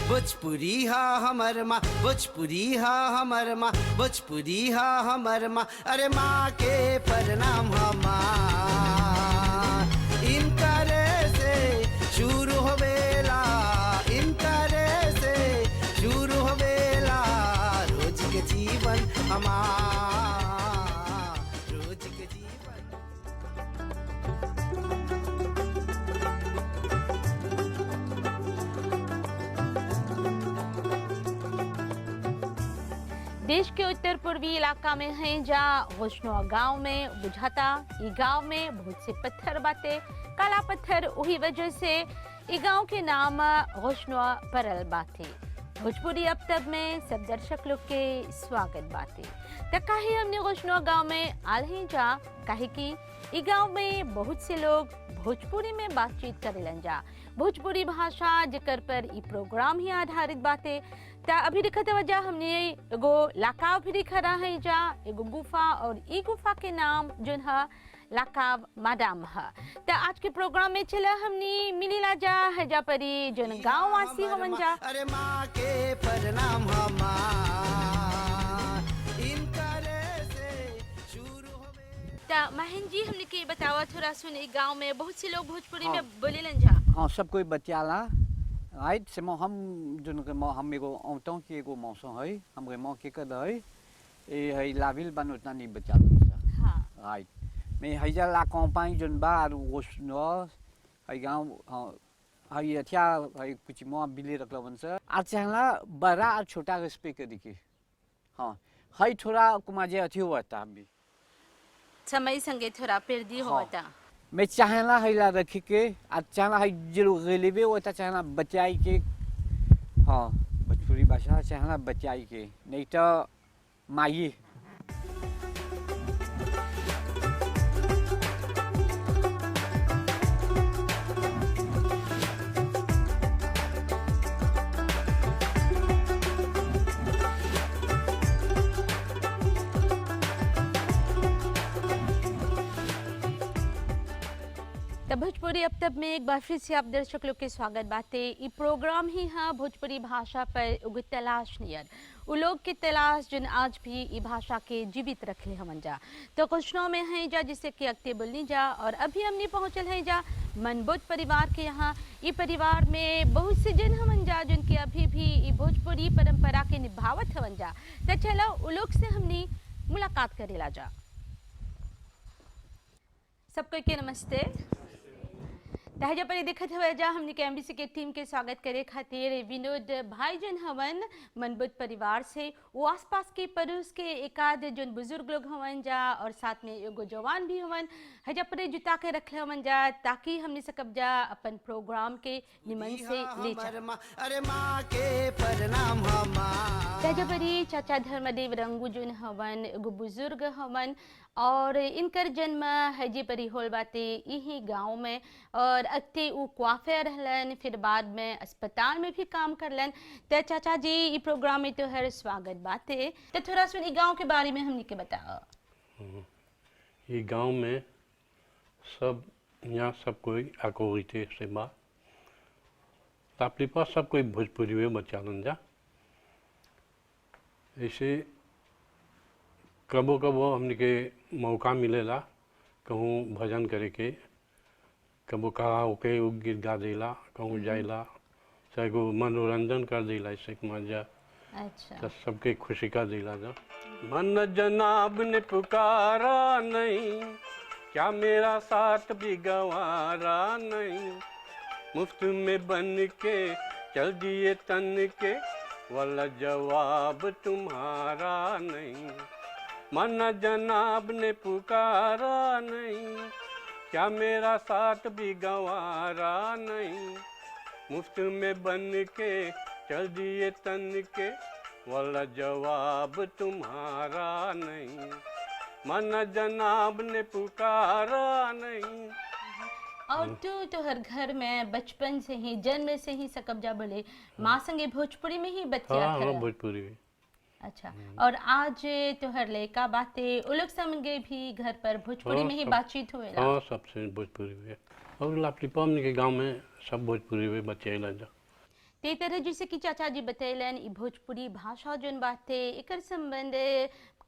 भोजपुरी हा हमर माँ, भोजपुरी हा हमर माँ, भोजपुरी हा हमर माँ, अरे माँ के प्रणाम हमार। इनकरे से शुरू होवेला, इनकरे से शुरू होवेला रोज के जीवन हमार, रोज के जीवन। देश के उत्तर पूर्वी इलाका में हैं जहाँ रोशनुआ गांव में बुझाता ई गांव में बहुत से पत्थर बाटे, काला पत्थर, वही वजह से ई गांव के नाम रोशनुआ परल बाटे। भोजपुरी अब तब में सब दर्शक लोग के स्वागत बाटे। त काहे हमने रोशनुआ गांव में आल हैं जा, काहे कि ई गांव में बहुत से लोग भोजपुरी में बातचीत करेलन जा। भोजपुरी भाषा जेकर पर ई प्रोग्राम ही आधारित बाटे। ता अभी दिखत वजह हमने एगो लाकाव भी दिख रहा है जा, एगो गुफा, और ई गुफा के नाम जोन है लाकाव मादाम है। ता आज के प्रोग्राम में चला हमने मिलीला जा है जा परी जोन गांव वासी हमन जा। अरे माँ के प्रणाम हमार, इनकरे से शुरू होवे। ता महन जी हमने के बतावा थोड़ा सुन, ई गांव में बहुत से लोग भोजपुरी में बोलेलन जा। हाँ, सब कोई बच्चाला राइट से हम जोन के हम एगो औटों के एगो मौसम है, हमरे मौ के कद है ए है लाविल बन उतना नहीं बचा हाँ राइट मैं हैजा ला कंपाई जोन बा रोशनो है गांव है अच्छा है कुछ मो बिले रखला वंस आज चाहला बड़ा और छोटा रेस्पेक्ट करके। हाँ है थोड़ा कुमाजे अथी होता हम भी समय संगे थोड़ा पेरदी होता। मैं चाहला हैला रखी के आज चाहला है जो रेलवे होता चाहला बचाई के। हाँ भोजपुरी भाषा चाहला बचाई के, नहीं तो माई। भोजपुरी अब तक में एक बार फिर से आप दर्शक लोग के स्वागत बाते। ये प्रोग्राम ही है भोजपुरी भाषा पर उग तलाश नियर, उ लोग के तलाश जिन आज भी ये भाषा के जीवित रखले हमन जा। तो कुशनों में हैं जा जिसे कि अक्ते बोलनी जा, और अभी हमने पहुंचल है जा मनबोध परिवार के यहाँ। ये परिवार में बहुत से जन हमन जा जिनके अभी भी ये भोजपुरी परंपरा के निभावत हमन जा। तो चलो उ लोग से हमने मुलाकात करेला जा। सबको के नमस्ते। तहजा पर दिखत हुए जा हमने के एमबीसी के टीम के स्वागत करे खातिर विनोद भाई जन हवन मनबुद्ध परिवार से, वो आसपास के पड़ोस के एकाध जन बुजुर्ग लोग हवन जा, और साथ में एगो जवान भी हवन हजा पर जुटा के रखे हवन जा, ताकि हमने सकब जा अपन प्रोग्राम के निमन से ले जा। अरे माँ के प्रणाम हमार। तहजा परी चाचा धर्मदेव रंगू जन हवन एगो बुजुर्ग हवन, और इनकर जन्म हजे परी होल बाते यही गांव में, और अक्ते उ क्वाफे रहलन, फिर बाद में अस्पताल में भी काम करलन। तो चाचा जी ये प्रोग्राम में तो हर स्वागत बाते। तो थोड़ा सुन गांव के बारे में हमने के बताओ। ये गांव में सब यहाँ सब कोई अकोरिते से बा, अपने पास सब कोई भोजपुरी में बचालन जा। ऐसे कबो कबो हमने के मौका मिलेला कहूँ भजन करे के, कबो कहा ओके गीत गा देला, कहूँ जाइला, चाहे को मनोरंजन कर देला, इससे मजा अच्छा तो सबके खुशी का देला जा। मन जनाब ने पुकारा नहीं, क्या मेरा साथ भी गंवारा नहीं, मुफ्त में बन के चल दिए तन के, वाला जवाब तुम्हारा नहीं। मन जनाब ने पुकारा नहीं, क्या मेरा साथ भी गंवारा नहीं, मुफ्त में बन के चल दिए तन के, वाला जवाब तुम्हारा नहीं। मन जनाब ने पुकारा नहीं। और तो हर घर में बचपन से ही जन्म से ही सकब्जा बोले माँ संगे भोजपुरी में ही बच्चे हाँ भोजपुरी में। अच्छा, और आज तो हर लड़का बातें वो लोग संगे भी घर पर भोजपुरी में ही बातचीत हुए। हाँ सबसे भोजपुरी में, और लापलीपम के गांव में सब भोजपुरी में बच्चे लग जा। ते तरह जैसे कि चाचा जी बतैलन ई भोजपुरी भाषा जोन बाते एकर संबंध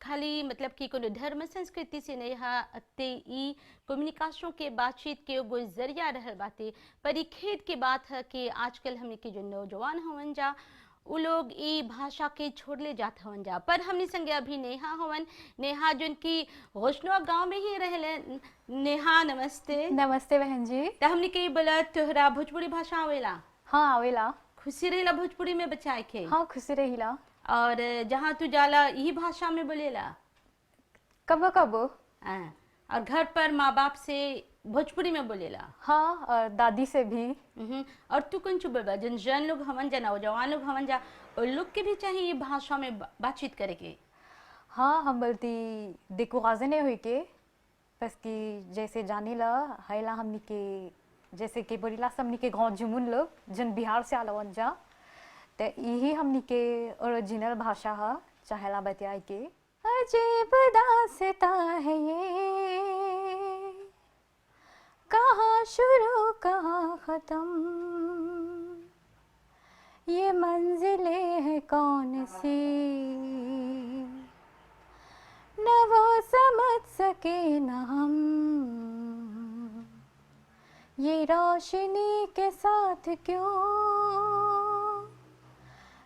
खाली मतलब कि कोनो धर्म संस्कृति से नहीं है अते ई कम्युनिकेशन के बातचीत के एगो जरिया रहल बाते। पर ई खेद के बात है कि आजकल हमने के जो नौजवान हवन जा उ लोग ई भाषा के छोड़ले जात हवन जा। पर हमने संगे अभी नेहा हवन, नेहा जोन की होशनो गांव में ही रहले। नेहा नमस्ते। नमस्ते बहन जी। तो हमने के बोला तोहरा भोजपुरी भाषा आवेला? हाँ आवेला। खुशी रहिला भोजपुरी में बचाए के? हाँ खुशी रहिला। और जहाँ तू जाला यही भाषा में बोलेला? कबो कबो। और घर पर माँ बाप से भोजपुरी में बोलेला? हाँ और दादी से भी। और तू कौन चुप बा जन लोग हमन जा नौजवान लोग हमन जा उन लोग के भी चाहिए भाषा में बातचीत करे के? हाँ हम बोलती देखुआजे नहीं हुई के बस कि जैसे जाने ला हैला हमनी के जैसे कि बोलीला हमनी के गाँव जुमुन लोग जन बिहार से आलवन जा तो यही हमनी के ओरिजिनल भाषा है चाहेला बतियाए के। अजीब दास्ता है ये कहाँ शुरू कहाँ ख़त्म ये मंजिलें हैं कौन सी न वो समझ सके न हम ये रोशनी के साथ क्यों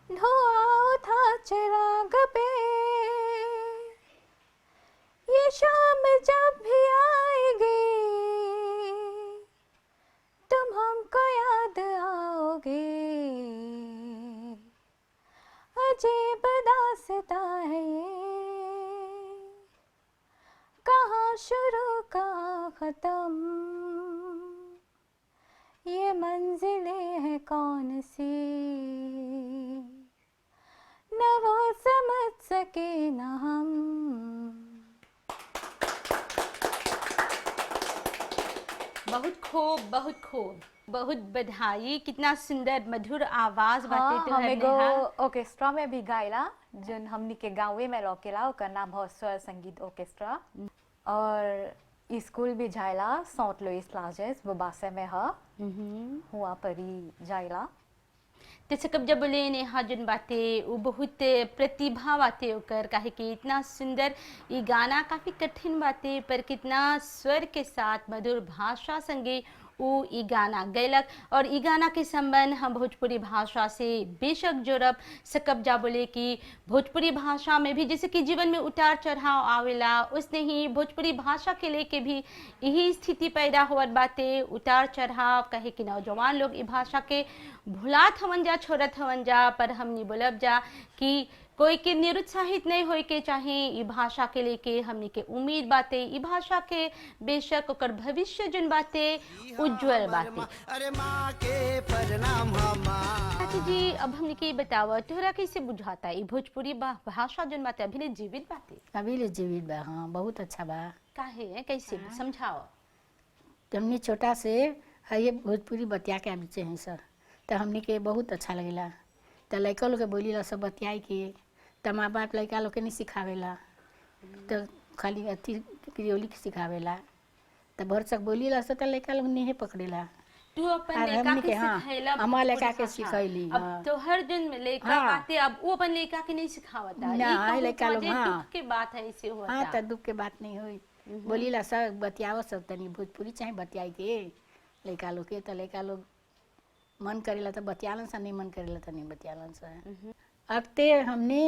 धुआं उठा चिराग पे ये शाम जब भी आएगी तुम हमको याद आओगे अजीब दास्ता है ये कहाँ शुरू कहाँ ख़त्म ये मंजिलें हैं कौन सी न वो समझ सके न हम। बहुत खूब बहुत खूब, बहुत बधाई। कितना सुंदर मधुर आवाज बाटे हाँ, तो हम है एगो नेहा। ऑर्केस्ट्रा में भी गायला जन हमनी के गाँवे में लौकेला ओकर नाम है स्वर संगीत ऑर्केस्ट्रा। और स्कूल भी जायला सौंट लुइस क्लासेस वो बासे में है हुआ परी जायला। जैसे कब जब बोले नेहा जन बाते वो बहुत प्रतिभा बाते ओकर काहे कि इतना सुंदर ये गाना काफी कठिन बाते पर कितना स्वर के साथ मधुर भाषा संगे वो ई गाना गैलक। और ई गाना के संबंध हम भोजपुरी भाषा से बेशक जोड़ब सकब जा बोले कि भोजपुरी भाषा में भी जैसे कि जीवन में उतार चढ़ाव आवेला उसने ही भोजपुरी भाषा के लेके भी यही स्थिति पैदा होवत बाते उतार चढ़ाव कहे कि नौजवान लोग ई भाषा के भुलात हवन जा छोड़त हवन जा। पर हमनी बोलब जा कि कोई के निरुत्साहित नहीं होए के चाहे ई भाषा के लेके हमनी के उम्मीद बाते ई भाषा के बेशक ओकर भविष्य जन बाते उज्जवल बाते। अरे माँ के प्रणाम चाची जी अब हमने के बतावा तोहरा कैसे बुझाता ई भोजपुरी भाषा जन बाते अभी जीवित बाते? अभी ले जीवित बा। हाँ बहुत अच्छा बा। काहे कैसे समझाओ? हमने छोटा से है ये भोजपुरी बतिया के आबी हैं सर तो हमने के बहुत अच्छा लगेला। तो लड़का लोग के बोली ला सब बतियाई के तो माँ बाप लड़का लोग के नहीं सिखावेला तो खाली अथी क्रियोली के सिखावेला तो भर तक बोली ला तो लड़का लोग नहीं पकड़ेला। तू अपन लड़का के सिखाइला? हमार लड़का के सिखैली। अब तो हर जन लड़का बाते अब वो अपन लड़का के नहीं सिखावता ना लड़का लोग। हाँ दुख के बात है ऐसे होता। हाँ तो दुख के बात नहीं हुई बोली ला सब बतियाव सब तनी भोजपुरी चाहे बतियाई के लड़का लोग के तो लड़का लोग मन करेला तो बतियालन सा नहीं मन करेला तो नहीं बतियालन सा। अब ते हमने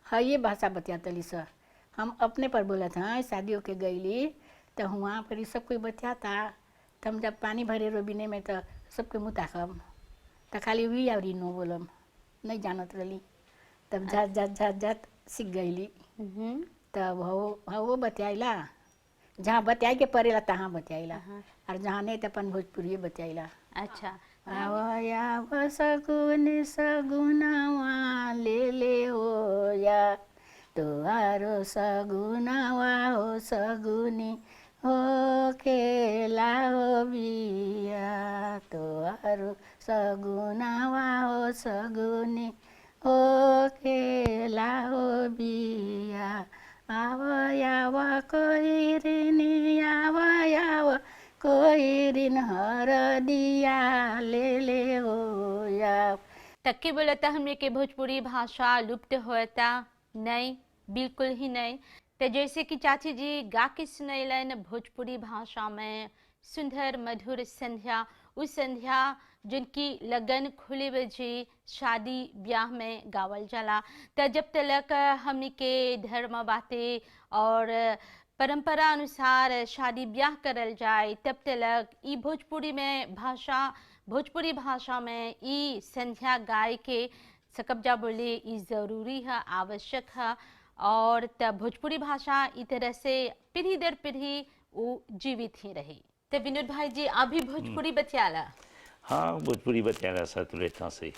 है ये भाषा बतियातली सर हम अपने पर बोला था शादियों के गईली तो वहाँ पर सब कोई बतियाता तो हम जब पानी भरे रोबिने में तो सबके मुँह ताकम तो खाली वी और नो बोलम नहीं जानत रही तब जात जात जात जात सीख गईली। तब वो बतियाला जहाँ बतियाई के पड़ेला तहाँ बतियाला और जहाँ नहीं तो अपन भोजपुरी बतियाला। अच्छा आव सगुन सगुनावा ले हो या तोहारो सगुनावा हो सगुनी हो खेला हो बिया तोहारो सगुनावा हो सगुनी हो खेला हो बिया आव याव कोई ऋणी आव याव कोई ऋण हर दिया ले हो या तक के बोलता हमने के भोजपुरी भाषा लुप्त होता नहीं, बिल्कुल ही नहीं। तो जैसे कि चाची जी गा के सुनैलन भोजपुरी भाषा में सुंदर मधुर संध्या, उस संध्या जिनकी लगन खुले बजे शादी ब्याह में गावल जाला। तो जब तक हमने के धर्म बातें और परंपरा अनुसार शादी ब्याह करल जाए तब तक ई भोजपुरी भाषा में ई संध्या गाय के सकब्जा बोले ई जरूरी है, आवश्यक है। और तब भोजपुरी भाषा इस तरह से पीढ़ी दर पीढ़ी वो जीवित ही रही। तो विनोद भाई जी आप भी भोजपुरी बतियाला? हाँ, भोजपुरी बतियाला सा तुले से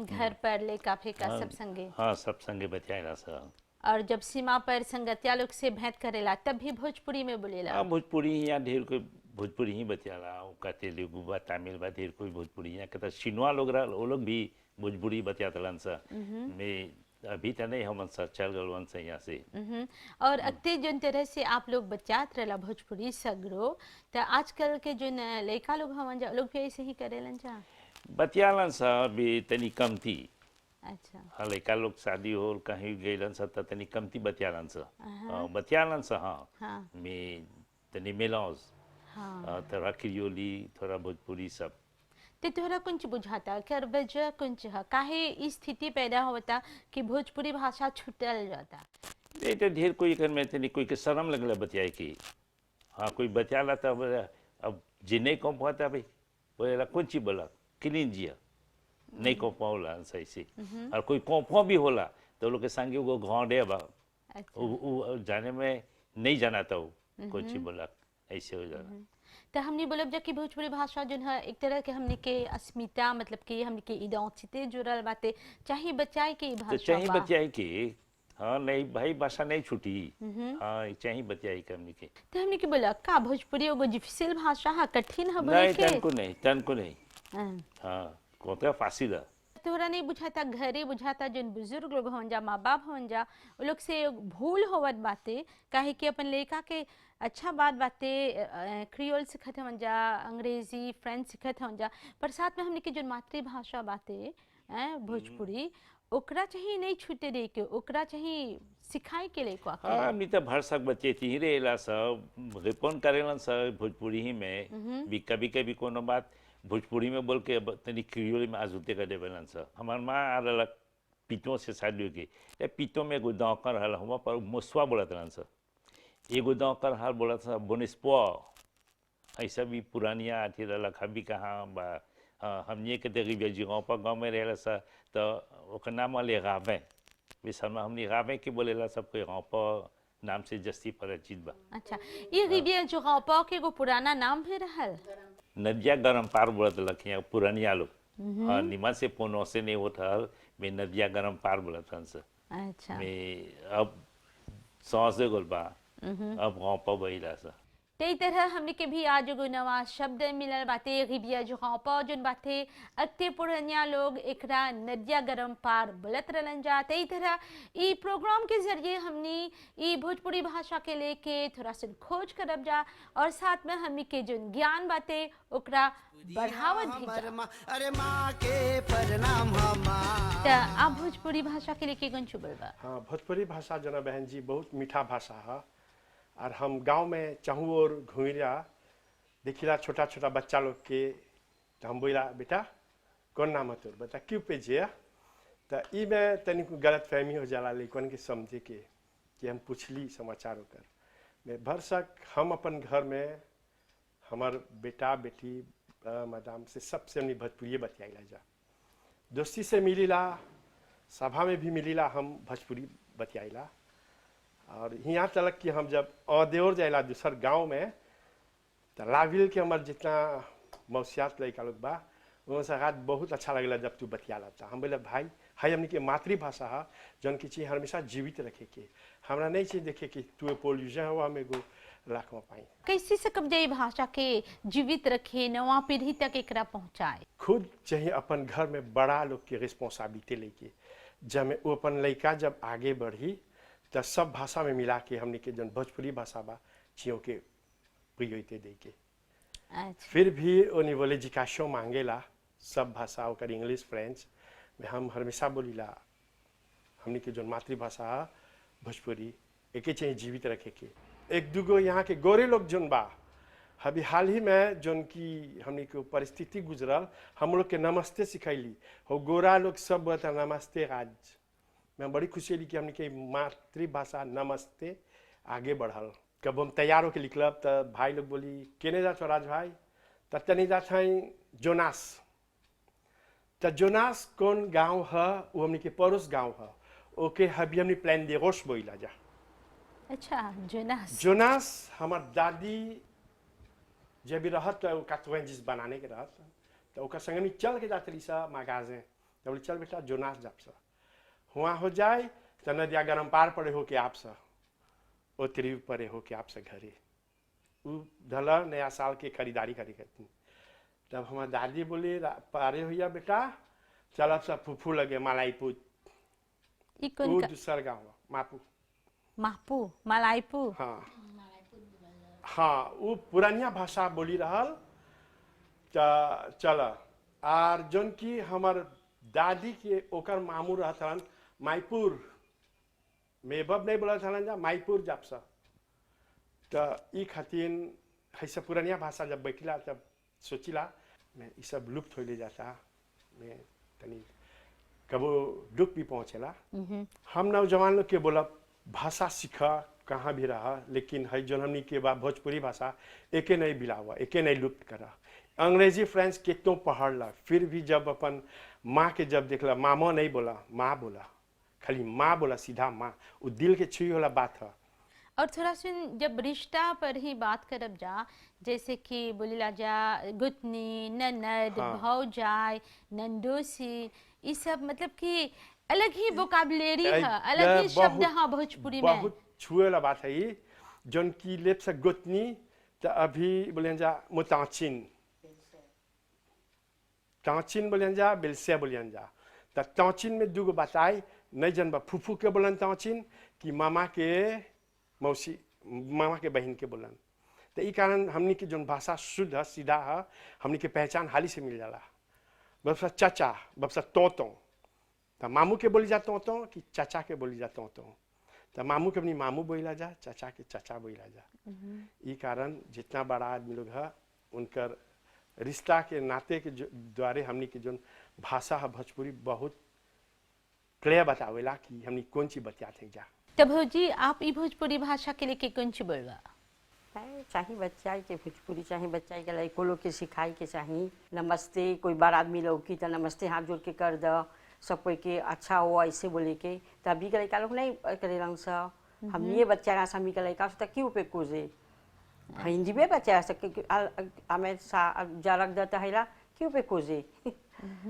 घर पर ले काफी का सब संगे? हाँ, सब संगे बतियाला सा। और जब सीमा पर संगतिया लोग से भेंट करेला तब भी भोजपुरी में बोलेला? हाँ, भोजपुरी यहाँ ढेर कोई भोजपुरी ही बतियाला। कहते तेलुगु बा, तमिल बा, ढेर कोई भोजपुरी यहाँ कहता सिनवा लोग वो लोग भी भोजपुरी बतियातलन सा। मैं अभी तो नहीं हम चल गल से यहाँ से। और अक्ते जिन तरह से आप लोग बचात रहला भोजपुरी सगरो, तो आजकल के जो लड़का लोग हवन जा लोग भी ऐसे ही करेलन जा? बतियालन सा भी तनी कम थी। अच्छा। हाँ, लड़का लोग शादी हो कहीं गईलन सा तो तनी कम थी बतियालन सा। बतियालन सा। हाँ, मैं तनी मेलौज, थोड़ा क्रियोली, थोड़ा भोजपुरी सब। तो तोहरा कुछ बुझाता कर वजह कुछ है काहे स्थिति पैदा होता कि भोजपुरी भाषा छुटल जाता? ये तो ढेर कोई कर में तनी कोई के शर्म लगला बतियाई की। हाँ, कोई बतियाला तो अब जिन्हें कौन पाता भाई बोला कुछ ही बोला क्लीन जिया नहीं को पाओला सही से। और कोई कौपो भी होला तो लोग के संगे वो घोंडे बा जाने में नहीं जाना था वो कुछ ही बोला ऐसे हो जाना। तो हमने बोलब जब कि भोजपुरी भाषा जो है एक तरह के हमने के अस्मिता मतलब कि हमने के इडोंसिते जुड़ल बातें चाहे बचाए के भाषा तो चाहे बचाए के। हाँ, नहीं भाई भाषा नहीं छूटी। हाँ, चाहे बचाए के हमने के। तो हमने के बोला का भोजपुरी एगो डिफिकल्ट भाषा है, कठिन है बोले नहीं के? तन को नहीं। हाँ, कोता फासिल है। तोहरा नहीं बुझाता घरे बुझाता जिन बुजुर्ग लोग हों जा, माँ बाप हों जा, वो लोग से भूल होवत बातें काहे कि अपन लड़का के अच्छा बात बातें क्रियोल सिखत हों जा, अंग्रेजी फ्रेंच सिखत हों जा, पर साथ में हमने की जो मातृभाषा बातें भोजपुरी ओकरा चाहिए नहीं छूटे दे के, ओकरा चाहिए सिखाए के लिए को। हाँ, हमने तो भर सक बच्चे थी रहेला सब रिपोर्ट करेलन सब भोजपुरी ही में भी कभी कोनो बात भोजपुरी में बोल के तनी क्रियोली में आजुते कर देवेलन सर। हमार माँ आ रहा पीतों से शादी हो गई, पीतों में एगो दाँव कर हल हुआ पर मुसवा बोलत रहन सर। एगो दाँव कर हल बोलत सर बोनिस्पो, ऐसा भी पुरानिया आती रहा खबी कहाँ बा। हमने के देखिए जी गाँव में रहेला सर तो ओकर नाम ले गावे विशर्मा हमने गावे के बोलेला सब कोई गाँव पर नाम से जस्ती परिचित बा। अच्छा, ये रिबिया जो गाँव के एगो पुराना नाम भी रहल नदिया गरम पार बोलत लखिया पुरानिया लोग। हाँ, निमन से पोनो से नहीं होता मैं नदिया गरम पार बोलत हन से। अच्छा, मैं अब सांस गोल बा अब गाँव पर बहिला सा। ते तरह हमने के भी आज एगो नवा शब्द मिलल बातें रिबिया जो गाँव पर जोन बातें अक्ते पुरानिया लोग एकरा नदिया गरम पार बोलत रहलन जा। ते तरह ई प्रोग्राम के जरिए हमने ई भोजपुरी भाषा के लेके थोड़ा सा खोज करब जा और साथ में हमने के जो ज्ञान बातें ओकरा बढ़ावत भी जा। अरे माँ के प्रणाम तो आप भोजपुरी भाषा के लेके कौन चुबल बा? हाँ, भोजपुरी भाषा जो ना बहन जी बहुत मीठा भाषा है। और हम गांव में चाहूँ और घूमिया देखिला छोटा छोटा बच्चा लोग के तो हम बोला बेटा कौन नाम है तोर, बता क्यों पे जिया। तो ई में तनिक गलत फहमी हो जाला लेकिन के समझे के कि हम पूछली समाचार होकर मैं भर सक हम अपन घर में हमार बेटा बेटी मैडम से सबसे हमने भोजपुरी बतियाला जा, दोस्ती से मिलीला, सभा में भी मिलीला हम भोजपुरी बतियाला। और यहाँ तक कि हम जब औदेवर जाइला दूसर गांव में तो लाविल के हमार जितना मौसियात लड़का लोग बा उनसे रात बहुत अच्छा लगला जब तू बतियाला था। हम बोले भाई हाई हमने की मातृभाषा है जौन की चीज़ हमेशा जीवित रखे के, हमारा नहीं चीज़ देखे कि तू पोल्यूशन हुआ हमें गो लाख में पाई। कैसे सकब जाए भाषा के जीवित रखे नवा पीढ़ी तक एकरा पहुँचाए? खुद चाहिए अपन घर में बड़ा लोग की रिस्पॉन्सिबिलिटी लेके जब वो अपन लड़का जब आगे बढ़ी तो सब भाषा में मिला के हमने के जन भोजपुरी भाषा बा चियों के प्रियोरिटी दे के। फिर भी उन्हें बोले एजुकेशन मांगेला सब भाषा ओकर इंग्लिश फ्रेंच में हम हमेशा बोलीला हमनी के जो मातृभाषा है भोजपुरी एके चाहिए जीवित रखे के। एक दूगो यहाँ के गोरे लोग जोन बा अभी हाल ही में जोन की हमनी के परिस्थिति गुजरल हम लोग के नमस्ते सिखैली हो गोरा लोग सब बता नमस्ते। आज मैं बड़ी खुशी हुई कि हमनी के मातृभाषा नमस्ते आगे बढ़ल। कब हम तैयार होकर निकलब तो भाई लोग बोली केने जात राज भाई तब तनी जात हैं जोनास। तो जोनास कौन गांव है वो हमनी के पड़ोस गांव है ओके अभी हमने प्लान दे रोश बोला जा। अच्छा जोनास जोनास हमार दादी जब भी रहत तो कातवें जिस बनाने के रहत तो ओकर संग में चल के जातली सा मगाजे तो बोली चल बेटा जोनास जाप सा हुआ हो जाए तो नदिया गरम पार पड़े हो के आप सा ओ तिरी पड़े हो के आप सा घरे उ धला नया साल के खरीदारी करी करती। तब हमार दादी बोली पारे होइया बेटा चल अब सब फूफू लगे मालाईपुर वो दूसर गाँव मापू मापू मलाईपुर। हाँ हाँ वो पुरानिया भाषा बोली रहल चल आर जोन की हमार दादी के ओकर मामू रहतन माईपुर मेबब नहीं बोला था जा माईपुर जापसा। तो ई खातिर ऐसा पुरानिया भाषा जब बैठला तब सोचिला मैं ये सब लुप्त हो ले जाता मैं तनी कबो दुख भी पहुँचेला। हम नौजवान लोग के बोला भाषा सीखा कहाँ भी रहा लेकिन है जो हमनी के बाद भोजपुरी भाषा एके नहीं बिलावा एके नहीं लुप्त करा। अंग्रेजी फ्रेंच कितनों पढ़ला फिर भी जब अपन माँ के जब देखला मामा नहीं बोला माँ बोला खाली माँ बोला सीधा माँ वो दिल के छुई वाला बात है। और थोड़ा सुन जब रिश्ता पर ही बात करब जा जैसे कि बोलीला जा गुतनी ननद भौजाई नंदोसी ये सब मतलब कि अलग ही वोकाबुलरी है अलग ही शब्द है भोजपुरी में बहुत छुए वाला बात है ये जोन की लेप से गुतनी तो अभी बोले जा मुताचिन ताचिन बोलियन जा बिलसे बोलियन जा तो ताचिन में दूगो बताई नहीं जनबा फूफू के बोलन ताचिन कि मामा के मौसी मामा के बहन के बोलन। तो ई कारण हमनी के जोन भाषा शुद्ध है सीधा है हमनी के पहचान हाली से मिल जाला। बबसा चाचा बबसा तोतो तो मामू के बोली जा तोतो कि चाचा के बोली जा तोतो तो मामू के अपनी मामू बोला जा चाचा के चाचा बोला जा। ई कारण जितना बड़ा आदमी लोग है उनकर रिश्ता के नाते के द्वारे हमनी के जो भाषा है भोजपुरी बहुत क्लियर बतावेला कि हमनी कौन सी बतियाते जा। तो भौजी आप ई भोजपुरी भाषा के लिए कौन सी बोलवा चाहे बच्चा के भोजपुरी चाहे बच्चा के लड़को लोग के सिखाई के चाहिए नमस्ते कोई बार आदमी लोग की तो नमस्ते हाथ जोड़ के कर दो सब कोई के अच्छा हो ऐसे बोले के तभी के लड़का लोग नहीं करे हम ये बच्चा का समी का लड़का तक क्यों पे कोजे हिंदी में बच्चा सके हमें जा रख देता है क्यों पे कोजे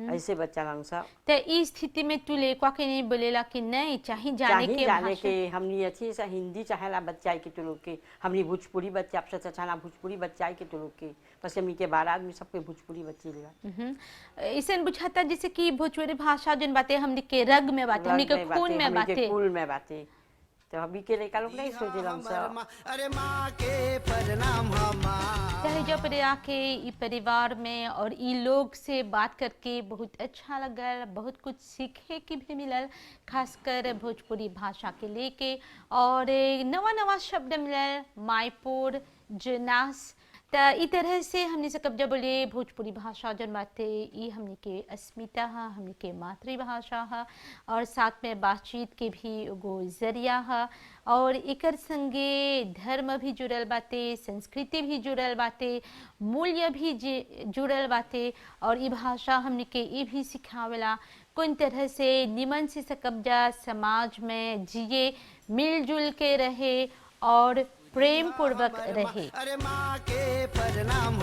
ऐसे बच्चा लंग सा। तो इस स्थिति में तू लेकवा के नहीं बोलेला कि नहीं चाहे जाने के हमनी अच्छी से हिंदी चाहेला बच्चा के तो लोग के हमनी भोजपुरी बच्चा आपसे चाहना भोजपुरी बच्चा के तो लोग के बस हमनी के बार आदमी सबके भोजपुरी बच्चे लेगा। ऐसे बुझाता जैसे कि भोजपुरी भाषा जिन बातें हमनी के रग में बातें हमनी के खून में बातें कुल में बातें तो अभी के लड़का लोग नहीं सोचे अरे माँ के प्रणाम चाहे जब आके ई परिवार में और ई लोग से बात करके बहुत अच्छा लगल बहुत कुछ सीखे की भी मिलल खासकर भोजपुरी भाषा के लेके और नवा नवा शब्द मिलल मायपुर जोनास तो ई तरह से हमने से कब्जा बोले भोजपुरी भाषा जन बाते ई हमने के अस्मिता है हमने के मातृभाषा है और साथ में बातचीत के भी एगो जरिया है और एकर संगे धर्म भी जुड़ल बाते संस्कृति भी जुड़ल बाते मूल्य भी जुड़ल बाते और ई भाषा हमने के ई भी सिखावेला कौन तरह से निमन से कब्जा समाज में जिए मिलजुल के रहे और प्रेम पूर्वक रहे। अरे माँ के प्रणाम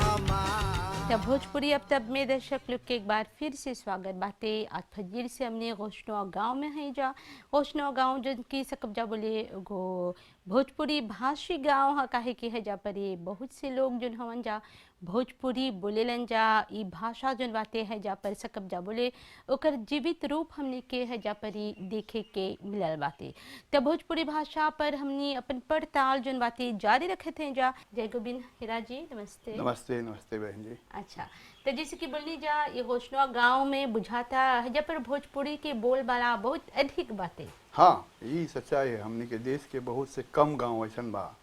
तब भोजपुरी अब तब में दर्शक लोग के एक बार फिर से स्वागत बाते आज फजीर से हमने रोशनवा गांव में है जा रोशनवा गांव जिनकी सकब्जा बोले गो भोजपुरी भाषी गांव है काहे की है जा पर ये बहुत से लोग जो हवन जा भोजपुरी बोलेलन जा ई भाषा जन बाते है जा पर सकब जा बोले ओकर जीवित रूप हमने के है जा पर ही देखे के मिलल बाते। तब भोजपुरी भाषा पर हमने अपन पड़ताल जन बाते जारी रखे थे जा। जय गोविंद हीरा जी नमस्ते। नमस्ते नमस्ते बहन जी। अच्छा, तो जैसे कि बोलनी जा ये घोषणा गांव में बुझाता है जा पर भोजपुरी के बोलबाला बहुत अधिक बातें। हाँ, यही सच्चाई है। हमने के देश के बहुत से कम गांव ऐसन बा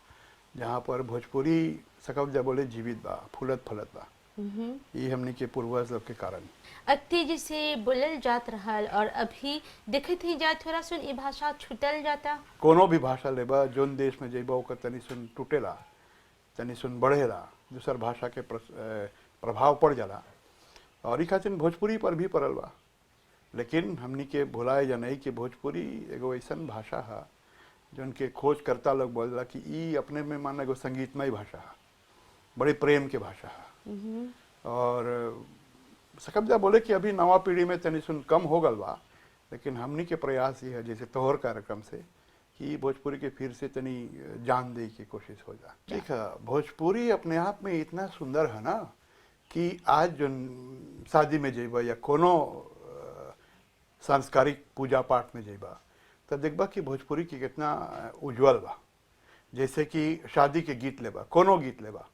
जहाँ पर भोजपुरी सकब जा बोले जीवित बा, फूलत फलत बा। ये हमने के पूर्वज लोग के कारण अति जैसे बोलल जात रहल और अभी देखत ही जा थोड़ा सुन ये भाषा छूटल जाता। कोनो भी भाषा लेबा जोन देश में जेबा ओकर तनी सुन टूटेला, तनी सुन बढ़ेला, दूसर भाषा के प्रभाव पड़ जाला। और ई खातिर भोजपुरी पर भी पड़ल बा। लेकिन हमनी के भुलाए जा नहीं कि भोजपुरी एगो ऐसन भाषा है जो उनके खोजकर्ता लोग बोलला कि ई अपने में मान एगो संगीतमय भाषा है, बड़े प्रेम के भाषा है। और सकब जा बोले कि अभी नवा पीढ़ी में तनी सुन कम हो गल बा, लेकिन हमनी के प्रयास ये है जैसे तोहर कार्यक्रम से कि भोजपुरी के फिर से तनी जान दे की कोशिश हो जा। ठीक है, भोजपुरी अपने आप में इतना सुंदर है ना कि आज जो शादी में जेबा या कोनो सांस्कारिक पूजा पाठ में जेबा तो देखबा कि भोजपुरी की कितना उज्जवल बा। जैसे कि शादी के गीत लेबा, कोनो गीत लेबा,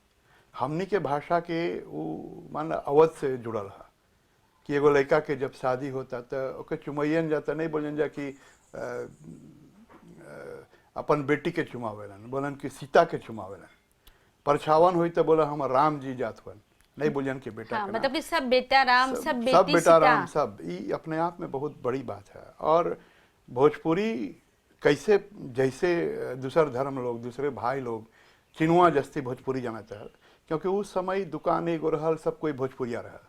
हमनी के भाषा के वो मान अवध से जुड़ल है कि एगो लड़का के जब शादी होता तो ओके चुमैयन जाता, नहीं बोलन जा कि अपन बेटी के चुमावेलन, बोलन कि सीता के चुमावेलन। परछावन हुई तो बोला हम राम जी जात हुन, नहीं बोलियन के बेटा। हाँ, मतलब कि सब बेटा राम, सब बेटी सब बेटा सीता। राम, सब ये अपने आप में बहुत बड़ी बात है। और भोजपुरी कैसे जैसे दूसर धर्म लोग, दूसरे भाई लोग चिनुआ जस्ती भोजपुरी जानता है, क्योंकि उस समय दुकान एगो रहल, सब कोई भोजपुरिया रहल,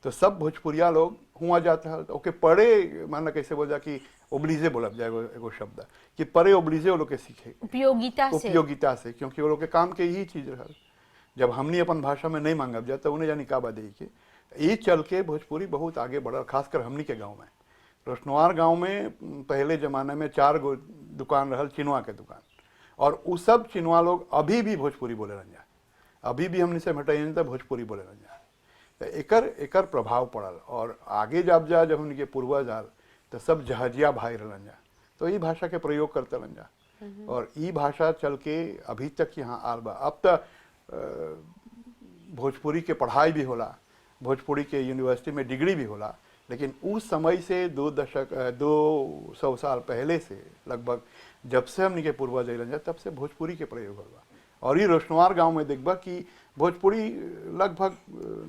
तो सब भोजपुरिया लोग हुआ जाता है। तो ओके पढ़े माना कैसे बोल जा कि ओब्लीजे बोलब जाए एगो शब्द कि पढ़े ओब्लीजे वो लोग के सीखे उपयोगिता से, क्योंकि वो लोग के काम के यही चीज रहल। जब हमने अपन भाषा में नहीं मांगब जाए तो उन्हें जानी का बात के ये चल के भोजपुरी बहुत आगे बढ़ल। खासकर हमनी के गाँव में, रोशनवार गांव में पहले ज़माने में 4 गो दुकान रहल चिनुआ के दुकान, और उ सब चिनुआ लोग अभी भी भोजपुरी बोले रह जा, अभी भी हमने से हटाई तो भोजपुरी बोले रह जा। तो एकर प्रभाव पड़ल। और आगे जब हमने के पूर्वज आल तो सब जहाजिया भाई रहन जा, तो ये भाषा के प्रयोग करते रहन जा। और ये भाषा चल के अभी तक यहाँ आल बा। अब तो भोजपुरी के पढ़ाई भी होला, भोजपुरी के यूनिवर्सिटी में डिग्री भी होला, लेकिन उस समय से 200 साल पहले से लगभग जब से हमने के पूर्वज अलन जा तब से भोजपुरी के प्रयोग होगा। और ये रोशनवार गांव में देखबा कि भोजपुरी लगभग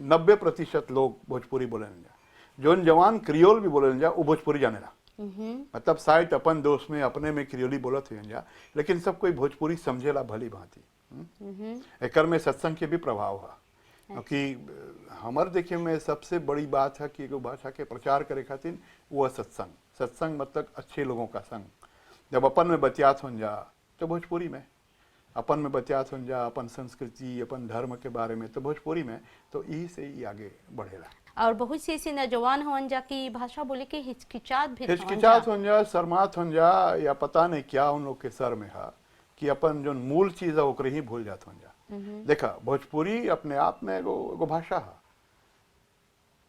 90% लोग भोजपुरी बोलन जा। जोन जवान क्रियोल भी बोलन जा वो भोजपुरी जानेला, मतलब शायद अपन दोस्त में अपने में क्रियोली बोलत हुई जा, लेकिन सब कोई भोजपुरी समझेला भली भांति। एकर में सत्संग के भी प्रभाव है, क्योंकि हमार देखे में सबसे बड़ी बात है कि एगो भाषा के प्रचार करे खातिर वो सत्संग। सत्संग मतलब अच्छे लोगों का संग। जब अपन में बतियात हो जा तो भोजपुरी में, अपन में बतियात हो जा अपन संस्कृति अपन धर्म के बारे में तो भोजपुरी में, तो यही से ही आगे बढ़ेला। और बहुत से ऐसे नौजवान होन जा की भाषा बोले के हिचकिचात हो जा, शर्मात हो जा, या पता नहीं क्या उन लोग के सर में है कि अपन जो मूल चीज है ओकरे ही भूल जात हो जा। देखा, भोजपुरी अपने आप में एगो भाषा है।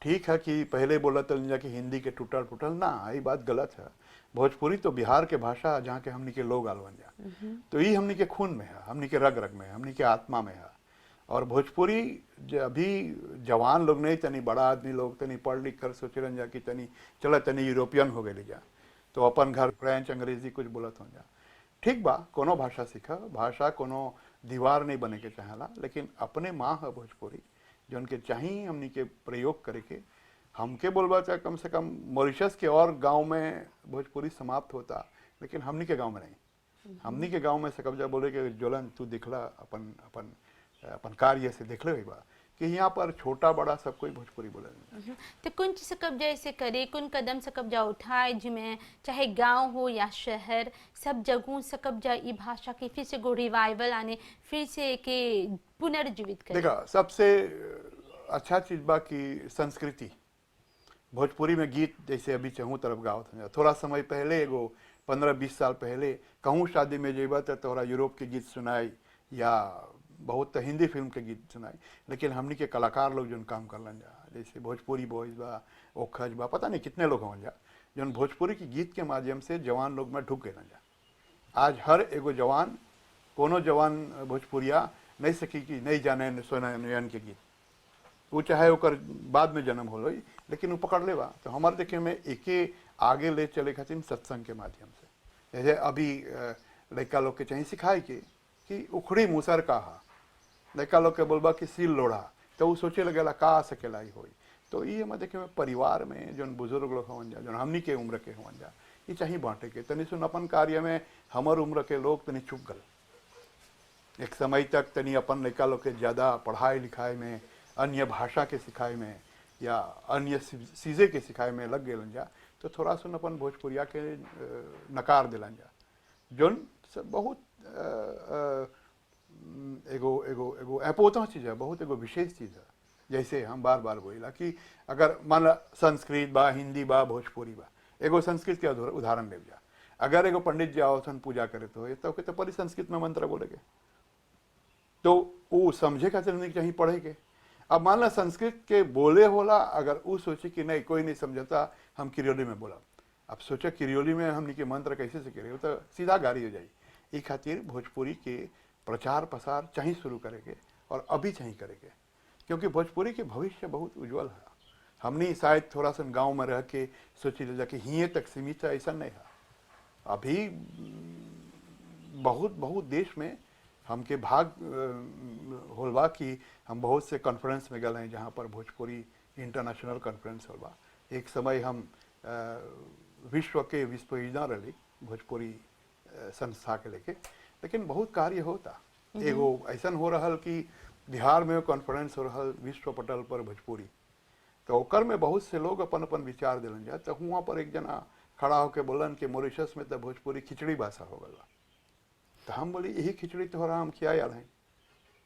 ठीक है कि पहले बोला तो कि हिंदी के टूटल फूटल ना, ये बात गलत है। भोजपुरी तो बिहार के भाषा है, जहाँ के हमनी के लोग आलवन जा, तो ये हमनी के खून में है, हमनी के रग रग में है, हमनी के आत्मा में है। और भोजपुरी अभी जवान लोग नहीं, तनी बड़ा आदमी लोग तनी पढ़ लिख कर सोचलन जा कि तनी चला तनी यूरोपियन हो गए जा, तो अपन घर फ्रेंच अंग्रेजी कुछ बोलत हो जा। ठीक बा, कोनो भाषा सीखा, भाषा कोनो दीवार नहीं बने के चाहला, लेकिन अपने माँ है भोजपुरी, जो उनके चाहिए हमनी के प्रयोग करे के। हमके बोलबा चाहे कम से कम मॉरिशस के और गांव में भोजपुरी समाप्त होता, लेकिन हमनी के गांव में नहीं। हमनी के गांव में सकबजा बोले कि जोलन तू दिखला अपन अपन अपन कार्य से देख ले बा कि यहाँ पर छोटा बड़ा सब कोई भोजपुरी बोले। तो कौन चीज कब्जा ऐसे करे, कौन कदम से कब्जा उठाए जिसमें चाहे गांव हो या शहर, सब जगहों से कब्जा ये भाषा के फिर से गो रिवाइवल आने, फिर से के पुनर्जीवित करे। देखा, सबसे अच्छा चीज बा कि संस्कृति। भोजपुरी में गीत जैसे अभी चहूँ तरफ गावत हो, थोड़ा समय पहले एगो 15-20 साल पहले कहूँ शादी में जेबा तो तोरा यूरोप के गीत सुनाई या बहुत हिंदी फिल्म के गीत सुनाई, लेकिन हमनी के कलाकार लोग जो काम करलन जा, जैसे भोजपुरी बॉयज बा, ओखज बा, पता नहीं कितने लोग हों जा, जो भोजपुरी के गीत के माध्यम से जवान लोग में ढुक गए जा। आज हर एगो जवान, कोनो जवान भोजपुरिया नहीं सकी कि नहीं जाने सोना नयन के गीत, वो चाहे ओकर बाद में जन्म हो, लेकिन वो पकड़ ले बा। तो हमारे देखे में एके आगे ले चले खातिर सत्संग के माध्यम से, जैसे अभी लड़का लोग के चाहिए सिखाए कि उखड़ी मुसर का हा, लड़का लोग के बोलबा कि सील लोढ़ा, तो वो सोचे लगेला का सकेला ही होई। तो ये हमें देखे में परिवार में जो बुजुर्ग लोग होवन जा, जो हमनी के उम्र के होवन जा, ये चाहिए बांटे के। तनी सुन अपन कार्य में हमर उम्र के लोग तनी चुप गल, एक समय तक तनी अपन लड़का लोग के ज़्यादा पढ़ाई लिखाई में, अन्य भाषा के सिखाई में या अन्य चीज़ें के सिखाई में लग गए जा, तो थोड़ा सुन अपन भोजपुरिया के नकार दिलन जा, जोन बहुत एगो एगो एगो अपोता चीज़ है, बहुत एगो विशेष चीज़ है। जैसे हम बार बार बोला कि अगर मान ला संस्कृत बा, हिंदी बा, भोजपुरी बा, एगो संस्कृत के उदाहरण ले जा, अगर एगो पंडित जी आओ पूजा करे तो पहले संस्कृत में मंत्र बोलेगे, तो वो समझे खातिर नहीं चाहिए पढ़े के। अब मान ला संस्कृत के बोले होला, अगर वो सोचे कि नहीं कोई नहीं समझता, हम किरियोली में बोला, अब सोचा किरियोली में हमने के मंत्र कैसे से करे, तो सीधा गाड़ी हो जाए। ये खातिर भोजपुरी के प्रचार प्रसार चाहिए शुरू करेंगे, और अभी चाहिए करेंगे, क्योंकि भोजपुरी के भविष्य बहुत उज्जवल है। हमने शायद थोड़ा सा गांव में रह के सोची ले जाके हिये तक सीमित है, ऐसा नहीं है। अभी बहुत बहुत देश में हमके भाग होलबा कि हम बहुत से कॉन्फ्रेंस में गए हैं जहाँ पर भोजपुरी इंटरनेशनल कॉन्फ्रेंस होलबा। एक समय हम विश्व के विश्वविद्या रही भोजपुरी संस्था के लेके, लेकिन बहुत कार्य होता। एगो ऐसा हो रहा कि बिहार में कॉन्फ्रेंस हो रहा विश्व पटल पर भोजपुरी, तो ओकर में बहुत से लोग अपन अपन विचार दिलन जाए। तो वहाँ पर एक जना खड़ा होकर बोलन कि मॉरिशस में तो भोजपुरी खिचड़ी भाषा हो गया। तो हम बोली यही खिचड़ी तो हम क्या याद है,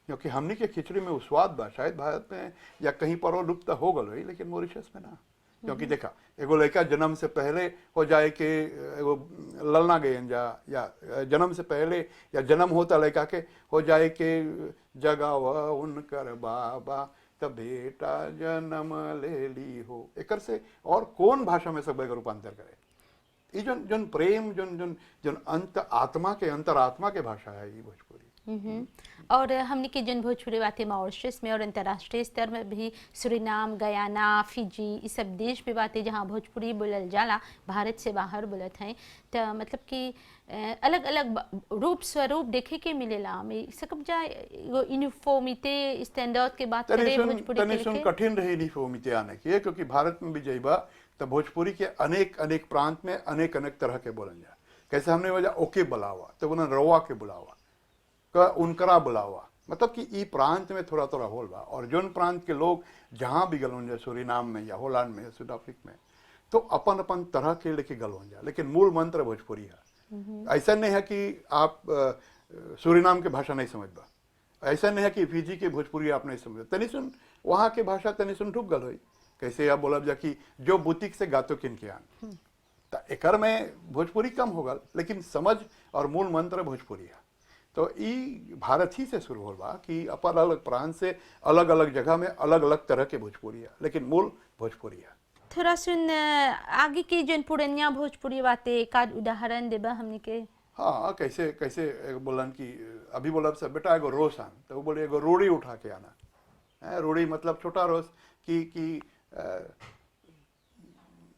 क्योंकि हमने के खिचड़ी में वो स्वाद बा, शायद भारत में या कहीं पर और लुप्त हो गल, लेकिन मॉरिशस में ना। क्योंकि देखा एगो लड़का जन्म से पहले हो जाए कि एगो ललना गए जा, या जन्म से पहले या जन्म होता लड़का के हो जाए कि जगावा उनकर बाबा तब बेटा जन्म ले ली हो, एकर से और कौन भाषा में सब रूपांतर करे। ये जन प्रेम जन अंत आत्मा के अंतरात्मा के भाषा है ये भोजपुरी। और हमने के जन भोजपुरी बातें मॉरिशस में और अंतर्राष्ट्रीय स्तर में भी सुरीनाम, गयाना, फिजी, ये सब देश भी बातें जहाँ भोजपुरी बोलल जाला, भारत से बाहर बोलत हैं। तो मतलब कि अलग अलग रूप स्वरूप देखे के मिलेला हमें सकब जा यूनिफॉर्मिटी स्टैंडर्ड के बात करें भोजपुरी के लेके कठिन रहे यूनिफॉर्मिटी आने की, क्योंकि भारत में भी जइबा तो भोजपुरी के अनेक अनेक प्रांत में अनेक अनेक तरह के बोलन जा। कैसे हमने वजह ओके बुलावा तो बोला रवा के बुलावा का उनकरा बुलावा, मतलब कि ई प्रांत में थोड़ा थोड़ा होल बा। और जोन प्रांत के लोग जहाँ भी गलों जा, सूरीनाम में या होलैंड में या साउथ अफ्रीका में, तो अपन अपन तरह के लेके गलों जा, लेकिन मूल मंत्र भोजपुरी है। ऐसा नहीं है कि आप सूरीनाम के भाषा नहीं समझ बा, ऐसा नहीं है कि फिजी के भोजपुरी आप नहीं समझ, तनी सुन वहाँ के भाषा तनी सुन ठुक गल हो। कैसे आप बोलब जा कि जो बुतिक से गातो किन के आन, तो एकर में भोजपुरी कम होगा, लेकिन समझ और मूल मंत्र भोजपुरी है। तो ये भारत ही से शुरू होगा कि अपन अलग प्रांत से अलग अलग जगह में अलग अलग तरह के भोजपुरी है, लेकिन मूल भोजपुरी है। थोड़ा सुन आगे की जन पुरनिया भोजपुरी बातें एक आध उदाहरण देबा हमने के। हाँ, कैसे कैसे बोलन कि अभी बोला सब बेटा एगो रोस आन, तो वो बोले एगो रोड़ी उठा के आना। रोड़ी मतलब छोटा रोस कि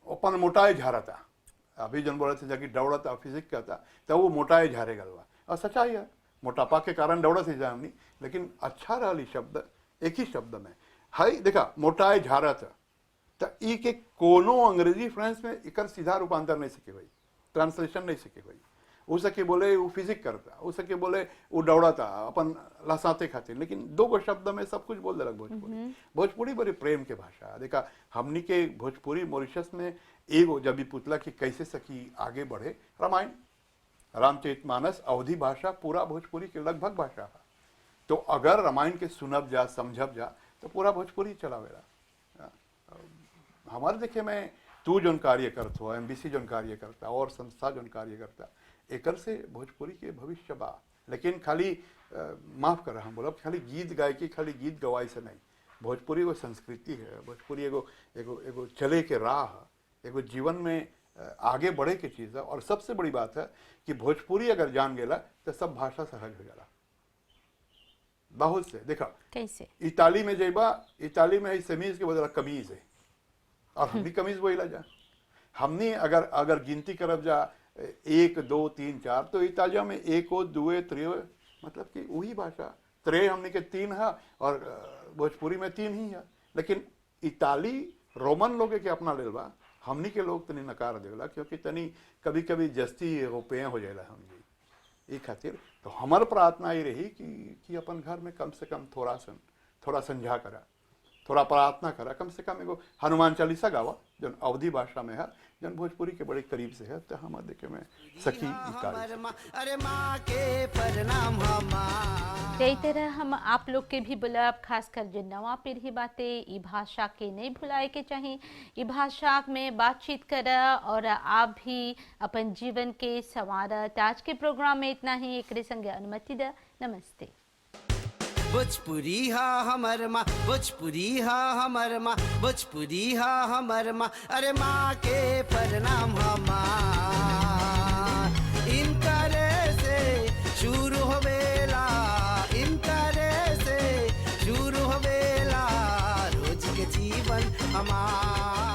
अपन मोटाई झारता। अभी जन बोला था कि दौड़ता फिजिक का था, तो वो मोटाई झारे गलवा, और सच्चाई है मोटापा के कारण दौड़त ही जा हमनी, लेकिन अच्छा रहा शब्द एक ही शब्द में हाई देखा मोटाई झारत। तो ई के कोनो अंग्रेजी फ्रेंच में इकर सीधा रूपांतर नहीं सके हुई, ट्रांसलेशन नहीं सके हुई। हो सके बोले वो फिजिक करता, हो सके बोले वो दौड़ाता अपन लसाते खातिर, लेकिन दो गो शब्द में सब कुछ बोल देलक भोजपुरी। भोजपुरी बड़ी प्रेम के भाषा है। देखा हमनी के भोजपुरी मॉरिशस में एगो जब भी पुतला कि कैसे सकी आगे बढ़े, रामायण रामचरितमानस अवधि भाषा पूरा भोजपुरी के लगभग भाषा है। तो अगर रामायण के सुनब जा समझब जा तो पूरा भोजपुरी चलावेला। हमारे देखे में तू जोन कार्य करत हो, एमबीसी जोन कार्य करता और संस्था जोन कार्य करता, एकर से भोजपुरी के भविष्य बा। लेकिन खाली माफ़ कर हम बोला खाली गीत गायकी खाली गीत गवाई से नहीं। भोजपुरी एगो संस्कृति है, भोजपुरी एगो एगो एगो चले के राह है, एगो जीवन में आगे बढ़े के चीज़ है। और सबसे बड़ी बात है कि भोजपुरी अगर जान गेला तो सब भाषा सहज हो जाला। बहुत से देखा कैसे इताली में जेबा, इताली में समीज के बदला कमीज है और हम भी कमीज बोला जा। हमने अगर गिनती करब जा 1 2 3 4 तो इतालिया में 1 2 3 मतलब कि वही भाषा। त्रे हमने के 3 है और भोजपुरी में 3 ही है। लेकिन इताली रोमन लोग के अपना ले बा, हमनी के लोग तनी नकार देला क्योंकि तनी कभी कभी जस्ती रुपये हो जाएगा हमनी ये खातिर। तो हमार प्रार्थना ये रही कि अपन घर में कम से कम थोड़ा संझा करा, थोड़ा प्रार्थना करा, कम से कम एगो हनुमान चालीसा गावा जो अवधि भाषा में है, जन भोजपुरी के बड़े करीब से है। तो हम देखे में सखी अरे माँ के प्रणाम यही तरह हम आप लोग के भी बुलाब, खासकर जो नवा पीढ़ी बातें ये भाषा के नहीं भुलाए के चाहिए। ये भाषा में बातचीत कर और आप भी अपन जीवन के संवारत। आज के प्रोग्राम में इतना ही, एक संगे अनुमति द। नमस्ते। भोजपुरी हा हमर माँ, भोजपुरी हा हमर माँ, भोजपुरी हा हमर माँ, अरे माँ के प्रणाम इनकरे से शुरू होवेला, इनकरे से शुरू होवेला रोज के जीवन हमार।